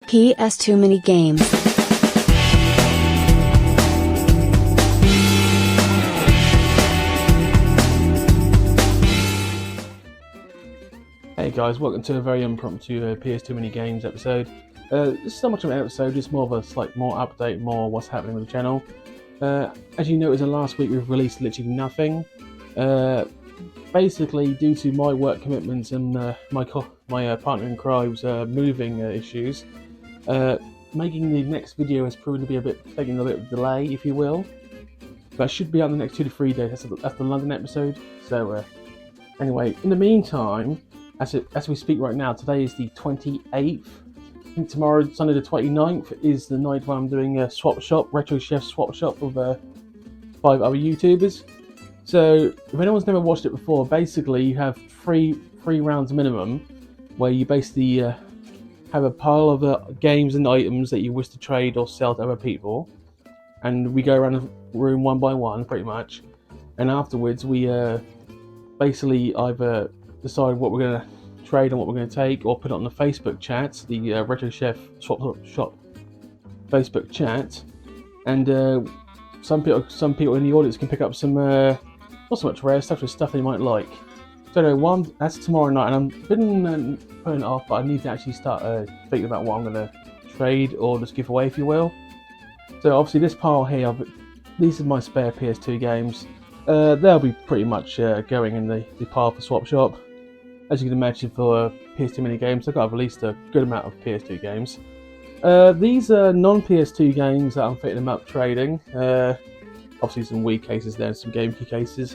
PS2 mini games. Hey guys, welcome to a very impromptu PS2 mini games episode. This is not much of an episode, just more of a slight more update, more what's happening with the channel. As you noticed, in last week we've released literally nothing. Basically, due to my work commitments and my partner in crime's moving issues, making the next video has proven to be taking a bit of delay, if you will. But it should be out in the next 2 to 3 days. That's the London episode. So anyway, in the meantime, as we speak right now, today is the 28th. I think tomorrow, Sunday the 29th, is the night when I'm doing a swap shop, Retro Chef swap shop with 5 other YouTubers. So if anyone's never watched it before, basically you have three rounds minimum, where you basically have a pile of games and items that you wish to trade or sell to other people, and we go around the room one by one, pretty much. And afterwards, we basically either decide what we're going to trade and what we're going to take, or put it on the Facebook chat, the Retro Chef Swap Shop Facebook chat, and some people in the audience can pick up some not so much rare stuff, just stuff they might like. So anyway, that's tomorrow night, and I've been putting it off, but I need to actually start thinking about what I'm going to trade or just give away, if you will. So obviously this pile here, these are my spare PS2 games. They'll be pretty much going in the pile for Swap Shop. As you can imagine, for PS2 mini games, I've got at least a good amount of PS2 games. These are non-PS2 games that I'm fitting them up trading. Obviously some Wii cases there and some GameCube cases.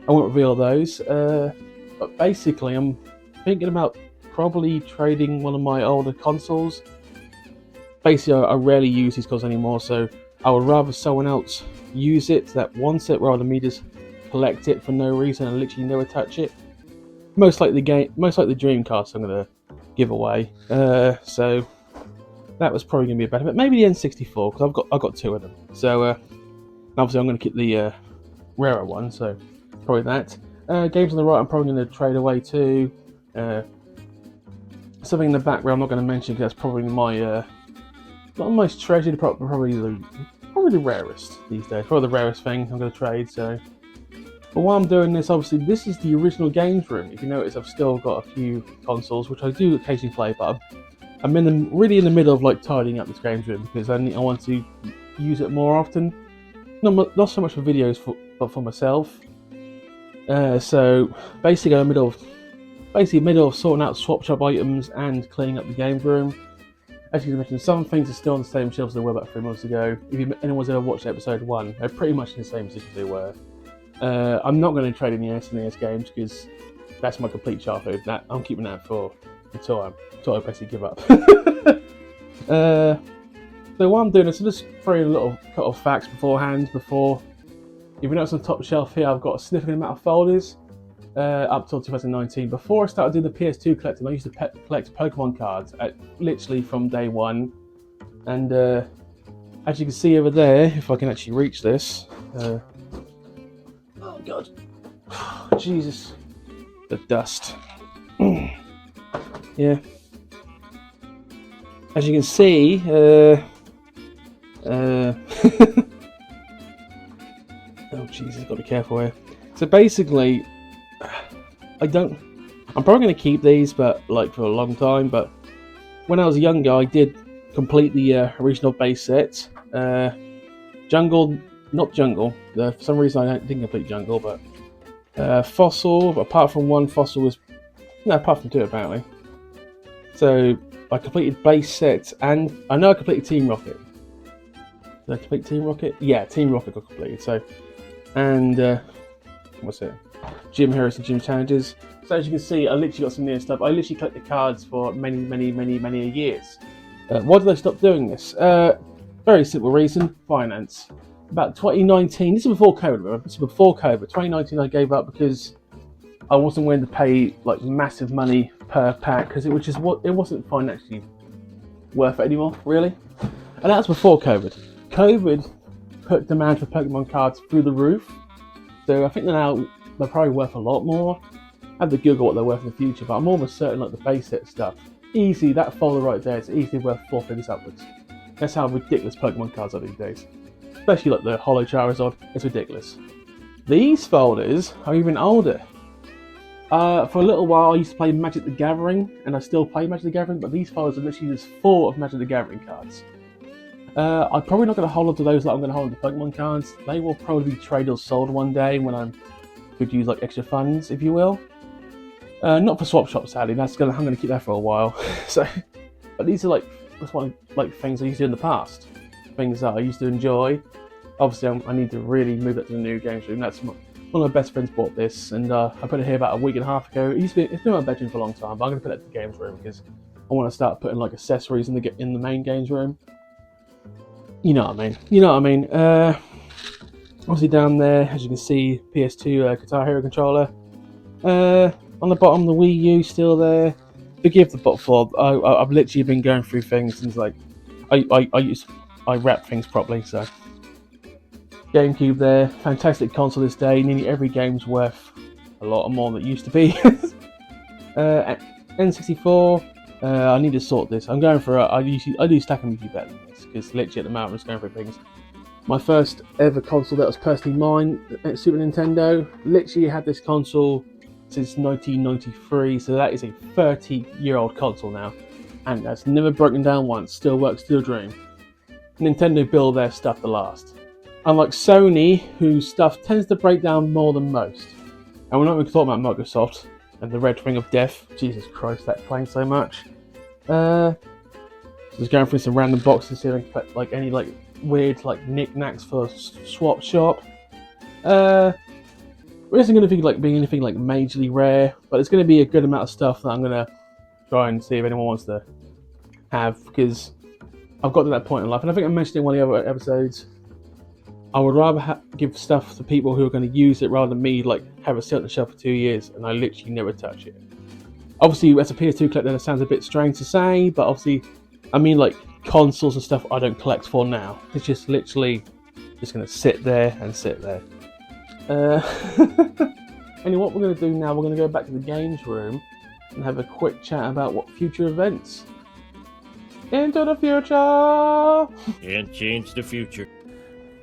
I won't reveal those. But basically, I'm thinking about probably trading one of my older consoles. Basically, I rarely use these consoles anymore, so I would rather someone else use it that wants it, rather than me just collect it for no reason and literally never touch it. Most like the Dreamcast I'm gonna give away. So that was probably gonna be a better bet. Maybe the N64, because I've got 2 of them. So obviously I'm gonna keep the rarer one. So probably that. Games on the right, I'm probably gonna trade away too. Something in the background I'm not gonna mention, because that's probably my not the most treasured, probably the rarest these days. Probably the rarest thing I'm gonna trade. So. But while I'm doing this, obviously, this is the original games room. If you notice, I've still got a few consoles, which I do occasionally play, but I'm really in the middle of tidying up this games room, because I want to use it more often. Not so much for videos, but for myself. So basically, I'm middle of sorting out swap shop items and cleaning up the games room. As you can imagine, some things are still on the same shelves they were about 3 months ago. If anyone's ever watched episode 1, they're pretty much in the same position they were. I'm not going to trade in the SNES games, because that's my complete childhood. I'm keeping that until I basically give up. So while I'm doing this, I'll just throw in a little cut of facts beforehand. If you notice on the top shelf here, I've got a significant amount of folders up till 2019. Before I started doing the PS2 collecting, I used to collect Pokemon cards literally from day one. And as you can see over there, if I can actually reach this. Oh god, Jesus, the dust. Yeah, as you can see, oh Jesus, got to be careful here. So basically, I'm probably going to keep these, but for a long time. But when I was younger, I did complete the original base set. Not Jungle. For some reason I didn't complete Jungle, but Fossil. Apart from one, Fossil was apart from 2 apparently. So I completed base set, and I know I completed Team Rocket. Did I complete Team Rocket? Yeah, Team Rocket got completed. So, and what's it? Gym Heroes and Gym Challenges. So as you can see, I literally got some near stuff. I literally collected cards for many years. Why did I stop doing this? Very simple reason: finance. About 2019, this is before COVID, remember? This is before COVID. 2019 I gave up because I wasn't willing to pay massive money per pack, because it wasn't financially worth it anymore, really. And that's before COVID. COVID put demand for Pokemon cards through the roof. So I think they're probably worth a lot more. I have to Google what they're worth in the future, but I'm almost certain the base set stuff easy, that folder right there is easily worth 4 figures upwards. That's how ridiculous Pokemon cards are these days. Especially like the Holo Charizard, it's ridiculous. These folders are even older. For a little while I used to play Magic the Gathering, and I still play Magic the Gathering, but these folders are literally just full of Magic the Gathering cards. I'm probably not going to hold on to those like I'm going to hold on to Pokemon cards. They will probably be traded or sold one day when I could use like extra funds, if you will. Not for Swap Shop, sadly. I'm going to keep that for a while. So, but these are that's one like things I used to do in the past. Things that I used to enjoy. Obviously, I need to really move that to the new games room. That's one of my best friends bought this, and I put it here about a week and a half ago. It's been in my bedroom for a long time, but I'm going to put it in the games room because I want to start putting like accessories in the main games room. You know what I mean. You know what I mean. Obviously down there, as you can see, PS2 Guitar Hero controller. On the bottom, the Wii U still there. Forgive the bottle. I've literally been going through things and like I wrap things properly. So GameCube there, fantastic console this day. Nearly every game's worth a lot more than it used to be. N64. I need to sort this. I'm going for I do stack them usually better than this because literally at the moment I'm just going for things. My first ever console that was personally mine, Super Nintendo. Literally had this console since 1993, so that is a 30-year-old console now, and that's never broken down once. Still works to a dream. Nintendo build their stuff to last. Unlike Sony, whose stuff tends to break down more than most. And we're not even talking about Microsoft and the Red Ring of Death. Jesus Christ, that plane so much. Just going through some random boxes here and like any like weird like knickknacks for Swap Shop. It isn't going to be like being anything like majorly rare, but it's going to be a good amount of stuff that I'm going to try and see if anyone wants to have, because I've got to that point in life, and I think I mentioned it in one of the other episodes. I would rather give stuff to people who are going to use it rather than me like have it sit on the shelf for 2 years and I literally never touch it. Obviously, as a PS2 collector, that sounds a bit strange to say, but obviously, I mean like consoles and stuff I don't collect for now. It's just literally just going to sit there and sit there. Anyway, what we're going to do now, we're going to go back to the games room and have a quick chat about what future events. Into the future! And change the future.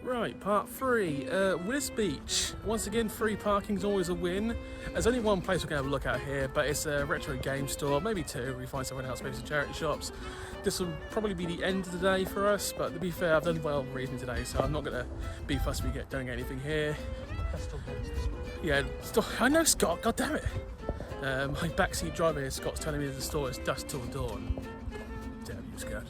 Right, part 3, Wisbech. Once again, free parking's always a win. There's only one place we're going to have a look at here, but it's a retro game store, maybe 2, we find somewhere else, maybe some charity shops. This will probably be the end of the day for us, but to be fair, I've done well reading today, so I'm not going to be fussed if we don't get anything here. Yeah, I know Scott, god damn it. My backseat driver here, Scott's telling me the store is dusk till dawn. Damn you, Scott.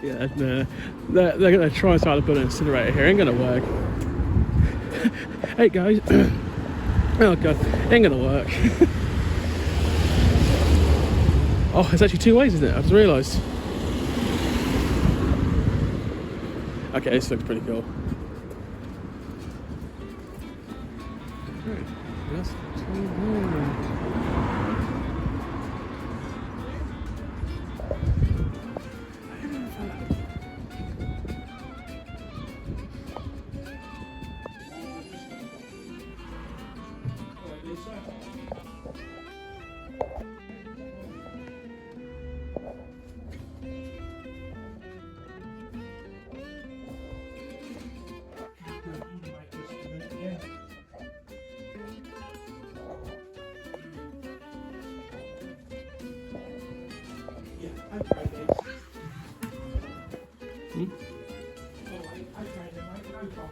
Yeah, no, they're going to try and start to build an incinerator here. Ain't going to work. Hey guys. Oh god, ain't going to work. Oh, it's actually 2 ways, isn't it? I just realised. Okay, this looks pretty cool. That's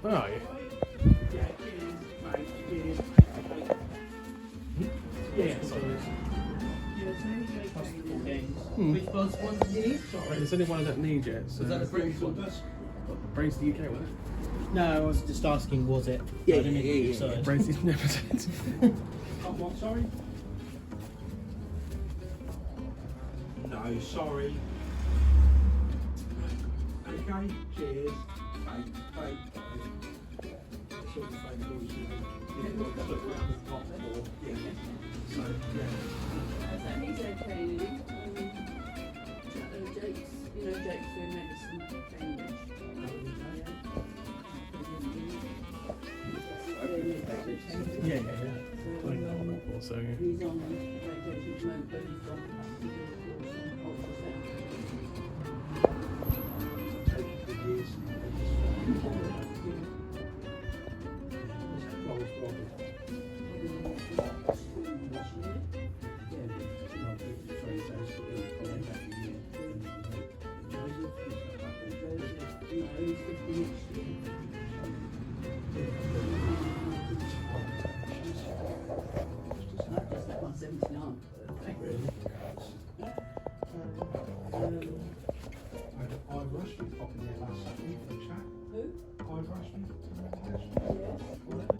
Oh, yeah. Which bus one did you need? Sorry, there's only one I don't need yet. So. Was that the British one? Brains to the UK, wasn't it? No, I was just asking, was it? Yeah, I didn't yeah, mean to be yeah, excited. Brains is never said. What, sorry? No, sorry. Okay, cheers. Bye, bye, bye. Sort of fake rules, you know. It looks like we're on the top floor. Yeah. So, yeah. He's okay, Jake's, you know, Jake's doing medicine, Cambridge. Yeah. I know what that was, so yeah. He's on vacation at the moment, but he's gone back to do a course on ultrasound. Take the years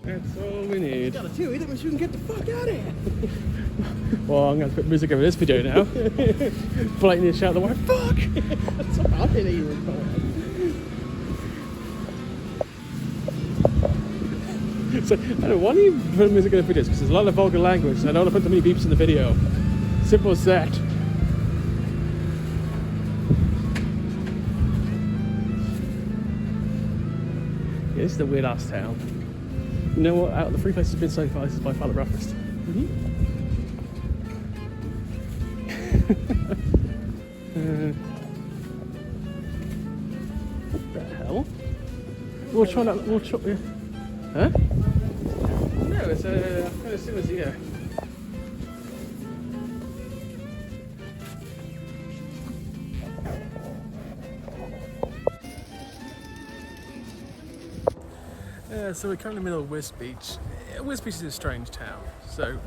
That's all we need. Got a two, that means we can get the fuck out of here. Well, I'm going to put music over this video now. Blatantly shout the word fuck! That's all right, I didn't even record it. So, I don't know, why do you put music in the videos? Because there's a lot of vulgar language, and I don't want to put too many beeps in the video. Simple as that. Yeah, this is the weird ass town. You know what? Out of the 3 places I've been so far, this is by far the roughest. What the hell? We'll try that. We'll try. Huh? No, it's kind of similar to here. So we're currently in the middle of Wisbech. Wisbech is a strange town. So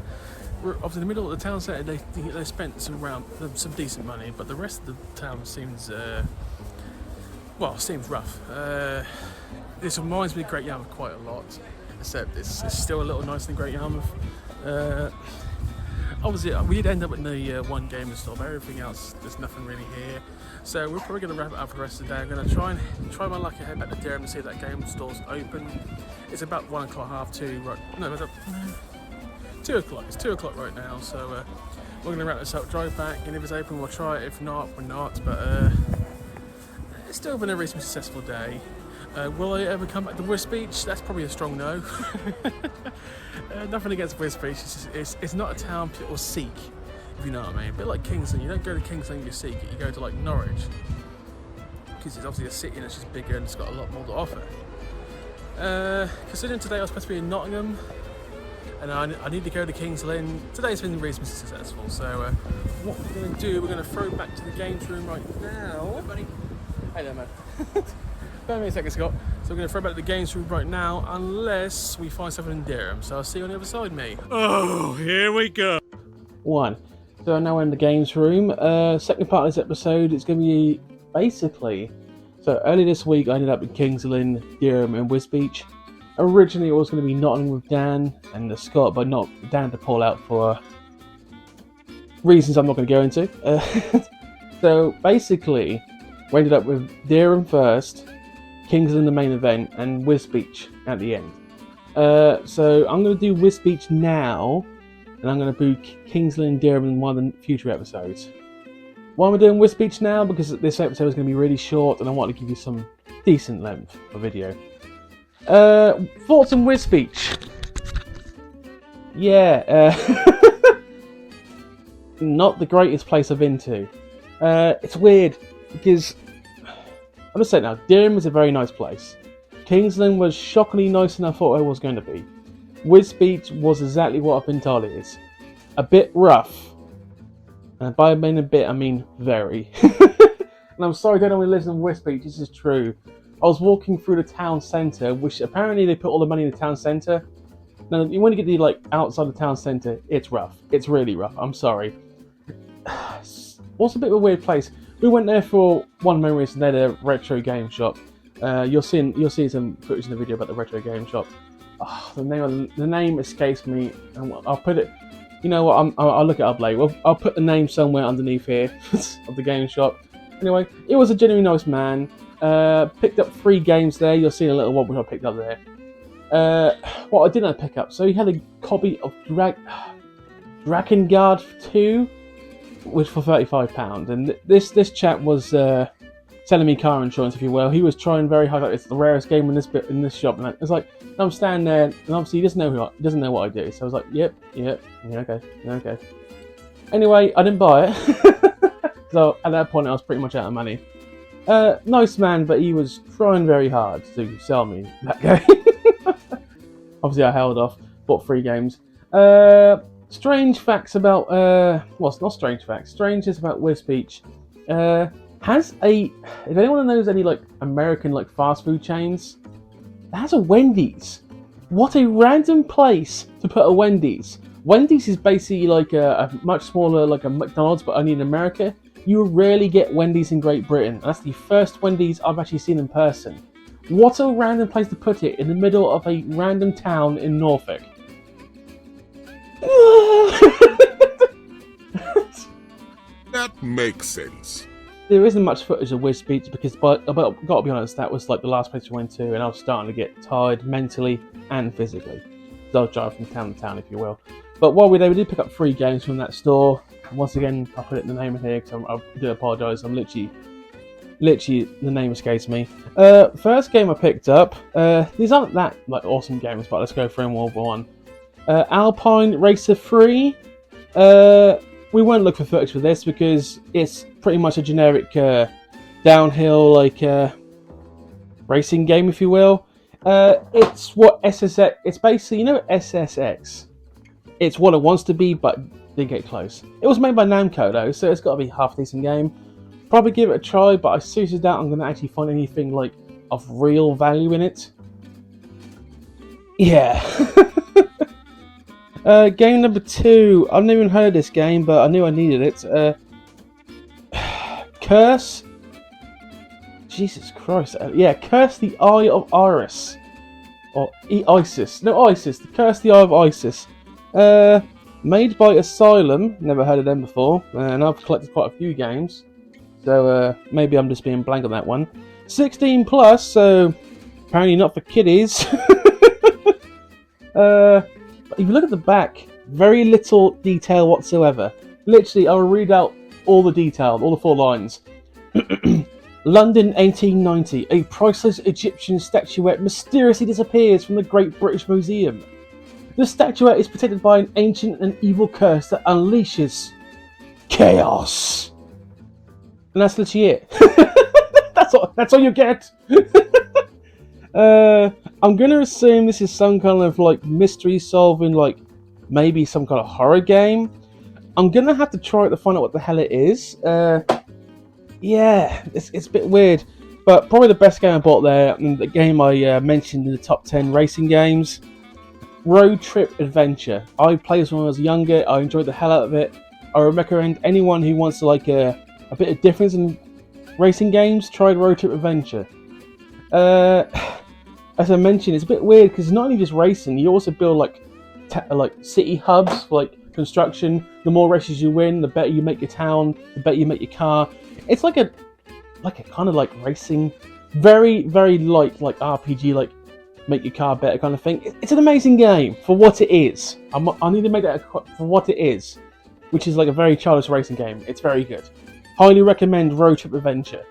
we're obviously in the middle of the town centre. They spent some decent money, but the rest of the town seems seems rough. This reminds me of Great Yarmouth quite a lot, except it's still a little nicer than Great Yarmouth. Obviously, we did end up in the one gaming store, but everything else, there's nothing really here. So we're probably going to wrap it up for the rest of the day. I'm going to try my luck and head back to Durham and see if that game store's open. It's about 1 o'clock, half 2. Right, no, it's 2 o'clock. It's 2 o'clock right now. So we're going to wrap this up, drive back, and if it's open, we'll try it. If not, we're not. But it's still been a reasonably successful day. Will I ever come back to Wisbech? That's probably a strong no. Nothing against Wisbech. It's not a town people seek, if you know what I mean. A bit like Kingston. You don't go to Kingston you seek it. You go to like Norwich, because it's obviously a city and it's just bigger and it's got a lot more to offer. Considering today I was supposed to be in Nottingham, and I need to go to King's Lynn. Today's been reasonably successful. So what we're going to do, we're going to throw back to the games room right now. Hey, buddy. Hey there, man. Bear me a second, Scott. So we're going to throw back to the games room right now, unless we find something in Durham. So I'll see you on the other side, mate. Oh, here we go. So now we're in the games room. Second part of this episode is going to be basically... So earlier this week I ended up in King's Lynn, Durham and Wisbech. Originally it was going to be Nottingham with Dan and Scott, but not Dan to pull out for reasons I'm not going to go into. So basically we ended up with Durham first, King's Lynn the main event, and Wisbech at the end. So I'm going to do Wisbech now, and I'm going to book King's Lynn and Durham in one of the future episodes. Why am I doing Wisbech now? Because this episode is going to be really short, and I want to give you some decent length of video. Thoughts on Wisbech? Yeah, not the greatest place I've been to. It's weird, because I'll just say it now, Durham was a very nice place. King's Lynn was shockingly nicer than I thought it was going to be. Wisbech was exactly what I've been told it is. A bit rough. And by being a bit, I mean very. And I'm sorry, I don't know who lives in Wisbech, this is true. I was walking through the town centre, which apparently they put all the money in the town centre. Now, when you get to outside the town centre, it's rough. It's really rough, I'm sorry. What's a bit of a weird place? We went there for one memory, and they're the retro game shop. You'll see some footage in the video about the retro game shop. Oh, the name escapes me, and I'll put it. You know what? I'll look it up later. I'll put the name somewhere underneath here of the game shop. Anyway, it was a genuinely nice man. Picked up 3 games there. You'll see in a little while what I picked up there. What I didn't pick up. So he had a copy of Drakengard 2. Which for £35, and this chap was selling me car insurance, if you will. He was trying very hard. Like, it's the rarest game in this shop, and it's like I'm standing there, and obviously he doesn't know what I do. So I was like, yep, yeah, okay. Anyway, I didn't buy it. So at that point, I was pretty much out of money. Nice man, but he was trying very hard to sell me that game. Obviously, I held off. Bought 3 games. Strange facts about well, it's not strange facts. Strange is about Wisbech. If anyone knows any like American like fast food chains, it has a Wendy's. What a random place to put a Wendy's. Wendy's is basically like a much smaller like a McDonald's, but only in America. You rarely get Wendy's in Great Britain. And that's the first Wendy's I've actually seen in person. What a random place to put it in the middle of a random town in Norfolk. That makes sense. There isn't much footage of Wisbech because, but I've got to be honest, that was like the last place we went to, and I was starting to get tired mentally and physically. So I was driving from town to town, if you will. But while we were there, we did pick up 3 games from that store. Once again, I'll put it in the name in here because I do apologise. I'm literally, the name escapes me. First game I picked up. These aren't that like awesome games, but let's go through them one by one. Alpine Racer 3. We won't look for footage for this because it's pretty much a generic downhill like racing game, if you will. It's what SSX. It's basically, you know, SSX. It's what it wants to be, but didn't get close. It was made by Namco though, so it's got to be a half decent game. Probably give it a try, but I seriously doubt I'm going to actually find anything like of real value in it. Yeah. Game number 2. I've never even heard of this game, but I knew I needed it. Curse. Jesus Christ. Yeah, Curse the Eye of Iris. Or Isis. No, Isis. Curse the Eye of Isis. Made by Asylum. Never heard of them before. And I've collected quite a few games. So maybe I'm just being blank on that one. 16 plus, so apparently not for kiddies. If you look at the back, very little detail whatsoever. Literally, I will read out all the detail, all the 4 lines. London 1890. A priceless Egyptian statuette mysteriously disappears from the Great British Museum. The statuette is protected by an ancient and evil curse that unleashes chaos. And that's literally it. That's all you get. I'm gonna assume this is some kind of like mystery solving, like maybe some kind of horror game. I'm gonna have to try it to find out what the hell it is. Yeah, it's a bit weird, but probably the best game I bought there, and the game I mentioned in the top 10 racing games, Road Trip Adventure. I played this when I was younger. I enjoyed the hell out of it. I would recommend anyone who wants to like a bit of difference in racing games, try Road Trip Adventure. As I mentioned, it's a bit weird because not only just racing, you also build like city hubs for like construction. The more races you win, the better you make your town, the better you make your car. It's like a kind of like racing, very very light like RPG, like make your car better kind of thing. It's an amazing game for what it is. I need to make that for what it is, which is like a very childish racing game. It's very good. Highly recommend Road Trip Adventure.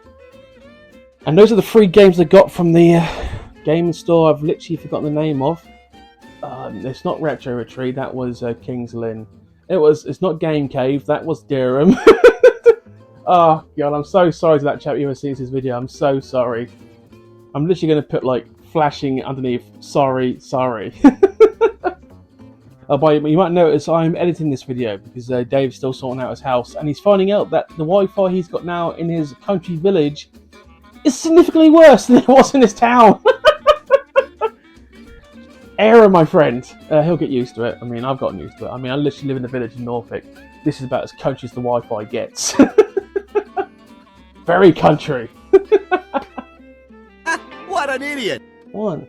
And those are the 3 games I got from the game store I've literally forgotten the name of. It's not Retro Retreat, that was King's Lynn. It's not Game Cave, that was Durham. Oh god, I'm so sorry to that chap who sees this video. I'm so sorry. I'm literally going to put like flashing underneath, sorry. But you might notice I'm editing this video because Dave's still sorting out his house, and he's finding out that the Wi-Fi he's got now in his country village is significantly worse than it was in his town. Error, my friend. He'll get used to it. I mean, I've gotten used to it. I mean, I literally live in a village in Norfolk. This is about as country as the Wi-Fi gets. Very country. What an idiot! 1.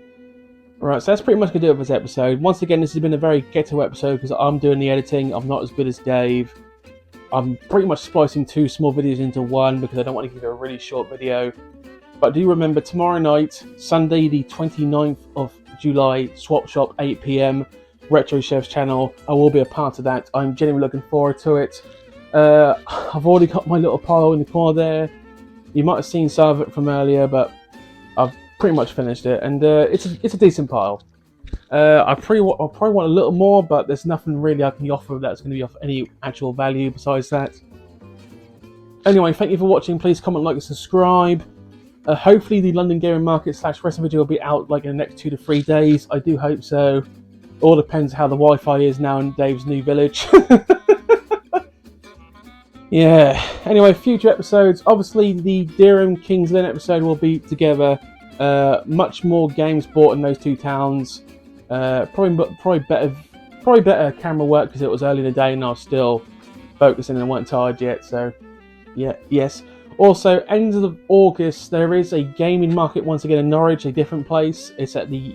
Right, so that's pretty much going to do it for this episode. Once again, this has been a very ghetto episode because I'm doing the editing. I'm not as good as Dave. I'm pretty much splicing 2 small videos into one because I don't want to give you a really short video. But do remember, tomorrow night, Sunday the 29th of July, Swap Shop, 8 PM, Retro Chef's channel. I will be a part of that. I'm genuinely looking forward to it. I've already got my little pile in the corner there. You might have seen some of it from earlier, but I've pretty much finished it, and it's a decent pile. I probably want a little more, but there's nothing really I can offer that's going to be of any actual value besides that. Anyway, thank you for watching. Please comment, like, and subscribe. Hopefully the London Gaming Market / wrestling video will be out like in the next 2 to 3 days. I do hope so. All depends how the Wi-Fi is now in Dave's new village. Yeah. Anyway, future episodes. Obviously, the Durham Kings Lynn episode will be together. Much more games bought in those two towns. Probably better camera work because it was early in the day and I was still focusing and weren't tired yet. So, yeah, yes. Also, end of August, there is a gaming market once again in Norwich, a different place. It's at the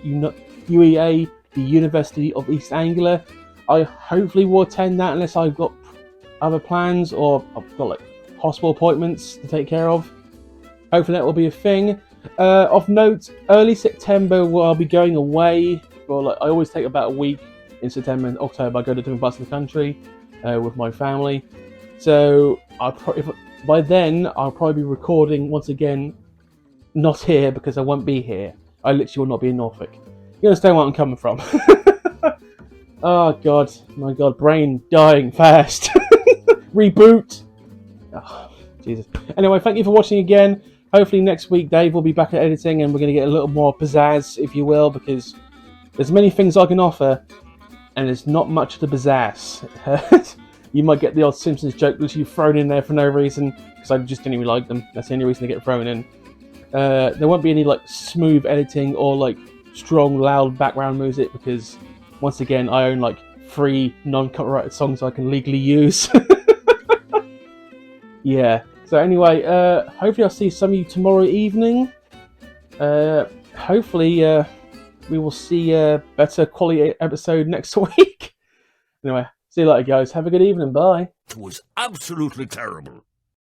UEA, the University of East Anglia. I hopefully will attend that unless I've got other plans or I've got like hospital appointments to take care of. Hopefully that will be a thing. Of note, early September I'll be going away. Well, like, I always take about a week in September and October. I go to different parts of the country with my family. So by then I'll probably be recording once again, not here because I won't be here. I literally will not be in Norfolk. You understand where I'm coming from? Oh god, my god, brain dying fast. Reboot. Oh, Jesus. Anyway, thank you for watching again. Hopefully next week Dave will be back at editing and we're going to get a little more pizzazz, if you will, because there's many things I can offer and there's not much to pizzazz. You might get the odd Simpsons joke which you've thrown in there for no reason, because I just didn't even like them. That's the only reason they get thrown in. There won't be any like smooth editing or like strong, loud background music, because once again I own like 3 non-copyrighted songs I can legally use. Yeah. So anyway, hopefully I'll see some of you tomorrow evening. Hopefully we will see a better quality episode next week. Anyway. See you later, guys. Have a good evening. Bye. It was absolutely terrible.